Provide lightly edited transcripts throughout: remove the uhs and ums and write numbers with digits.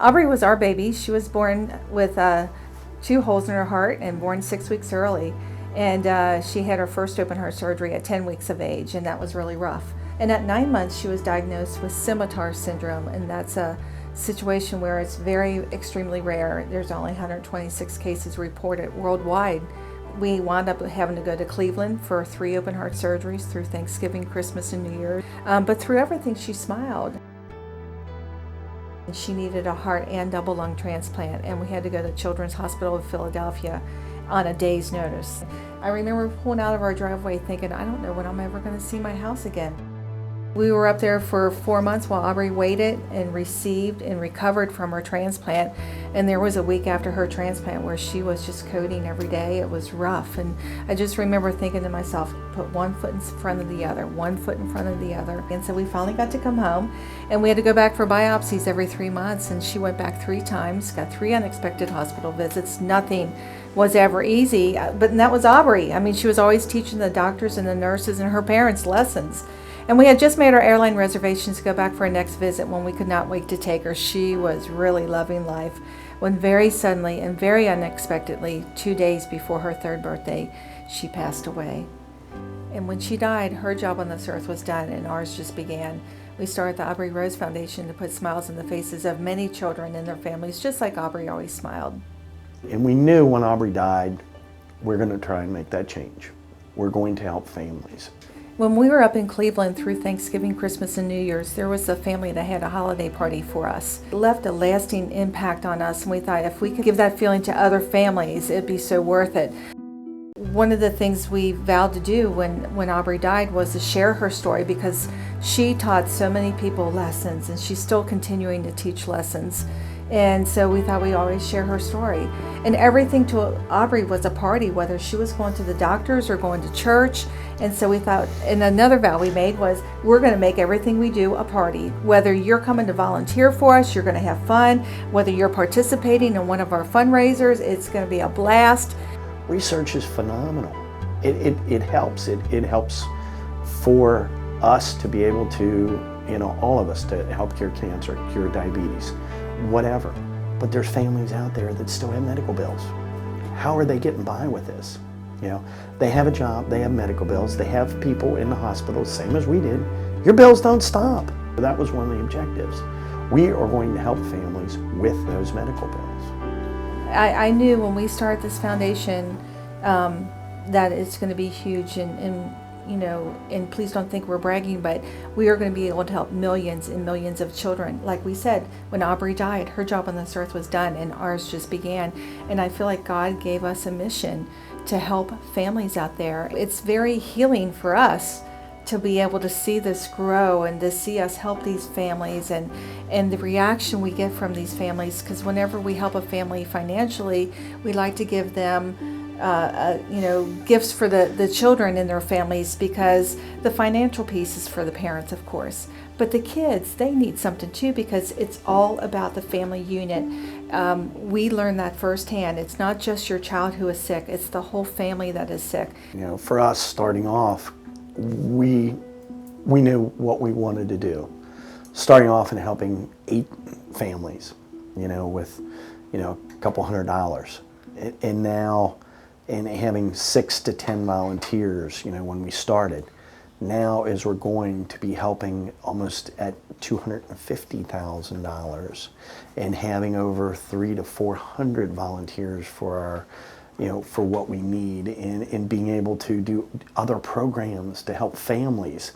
Aubrey was our baby. She was born with 2 holes in her heart and born 6 weeks early. And she had her first open heart surgery at 10 weeks of age, and that was really rough. And at 9 months, she was diagnosed with scimitar syndrome, and that's a situation where it's very extremely rare. There's only 126 cases reported worldwide. We wound up having to go to Cleveland for 3 open heart surgeries through Thanksgiving, Christmas, and New Year. But through everything, she smiled. She needed a heart and double lung transplant, and we had to go to Children's Hospital of Philadelphia on a day's notice. I remember pulling out of our driveway thinking, I don't know when I'm ever going to see my house again. We were up there for 4 months while Aubrey waited and received and recovered from her transplant. And there was a week after her transplant where she was just coding every day. It was rough. And I just remember thinking to myself, put one foot in front of the other, one foot in front of the other. And so we finally got to come home, and we had to go back for biopsies every 3 months. And she went back 3 times, got 3 unexpected hospital visits. Nothing was ever easy, but that was Aubrey. I mean, she was always teaching the doctors and the nurses and her parents lessons. And we had just made our airline reservations to go back for our next visit when we could not wait to take her. She was really loving life when very suddenly and very unexpectedly, 2 days before her 3rd birthday, she passed away. And when she died, her job on this earth was done and ours just began. We started the Aubrey Rose Foundation to put smiles on the faces of many children and their families, just like Aubrey always smiled. And we knew when Aubrey died, we're going to try and make that change. We're going to help families. When we were up in Cleveland through Thanksgiving, Christmas, and New Year's, there was a family that had a holiday party for us. It left a lasting impact on us, and we thought if we could give that feeling to other families, it'd be so worth it. One of the things we vowed to do when Aubrey died was to share her story, because she taught so many people lessons, and she's still continuing to teach lessons. And so we thought we'd always share her story. And everything to Aubrey was a party, whether she was going to the doctors or going to church. And so we thought, and another vow we made was, we're going to make everything we do a party. Whether you're coming to volunteer for us, you're going to have fun. Whether you're participating in one of our fundraisers, it's going to be a blast. Research is phenomenal. It helps. It helps for us to be able to, all of us, to help cure cancer, cure diabetes, whatever. But there's families out there that still have medical bills. How are they getting by with this? They have a job, they have medical bills, they have people in the hospital, same as we did. Your bills don't stop. That was one of the objectives. We are going to help families with those medical bills. I knew when we started this foundation that it's going to be huge, and please don't think we're bragging, but we are going to be able to help millions and millions of children. Like we said, when Aubrey died, her job on this earth was done and ours just began. And I feel like God gave us a mission to help families out there. It's very healing for us to be able to see this grow and to see us help these families and the reaction we get from these families, because whenever we help a family financially, we like to give them gifts for the children and their families, because the financial piece is for the parents, of course. But the kids, they need something too, because it's all about the family unit. We learned that firsthand. It's not just your child who is sick, it's the whole family that is sick. For us starting off, we knew what we wanted to do. Starting off and helping 8 families, with, a couple $100. And now, and having 6 to 10 volunteers, when we started. Now, as we're going to be helping almost at $250,000 and having over 300 to 400 volunteers for our, for what we need, and being able to do other programs to help families.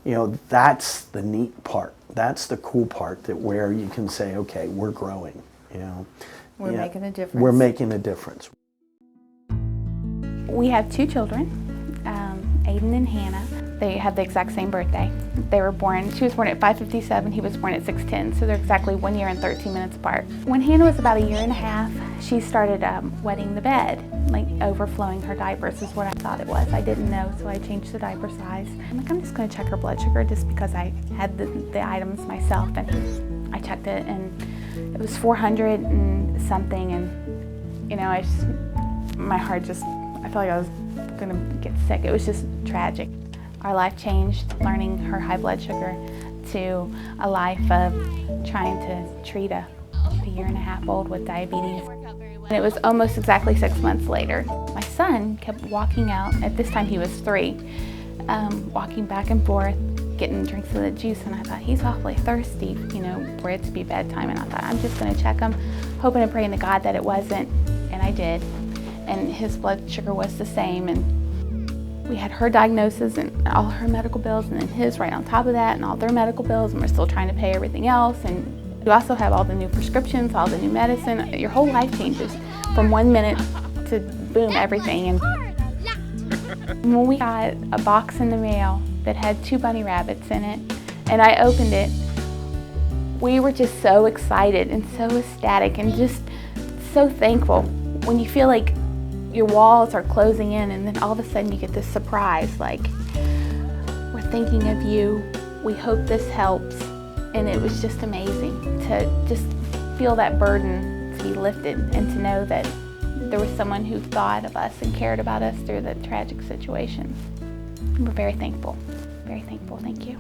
That's the neat part. That's the cool part, that where you can say, okay, we're growing, We're making a difference. We're making a difference. We have 2 children, Aiden and Hannah. They have the exact same birthday. She was born at 5:57, he was born at 6:10, so they're exactly 1 year and 13 minutes apart. When Hannah was about 1.5 years, she started wetting the bed, like overflowing her diapers is what I thought it was. I didn't know, so I changed the diaper size. I'm just gonna check her blood sugar just because I had the items myself, and I checked it, and it was 400 and something, and my heart just, I felt like I was gonna get sick. It was just tragic. Our life changed, learning her high blood sugar to a life of trying to treat a a year and a half old with diabetes. And it was almost exactly 6 months later. My son kept walking out, at this time he was 3, walking back and forth, getting drinks of the juice, and I thought, he's awfully thirsty, for it to be bedtime, and I thought, I'm just gonna check him, hoping and praying to God that it wasn't, and I did. And his blood sugar was the same, and we had her diagnosis and all her medical bills, and then his right on top of that, and all their medical bills, and we're still trying to pay everything else. And you also have all the new prescriptions, all the new medicine. Your whole life changes from 1 minute to boom, everything. And when we got a box in the mail that had 2 bunny rabbits in it, and I opened it, we were just so excited and so ecstatic and just so thankful. When you feel like your walls are closing in, and then all of a sudden you get this surprise, like, we're thinking of you, we hope this helps. And it was just amazing to just feel that burden to be lifted and to know that there was someone who thought of us and cared about us through the tragic situation. We're very thankful, thank you.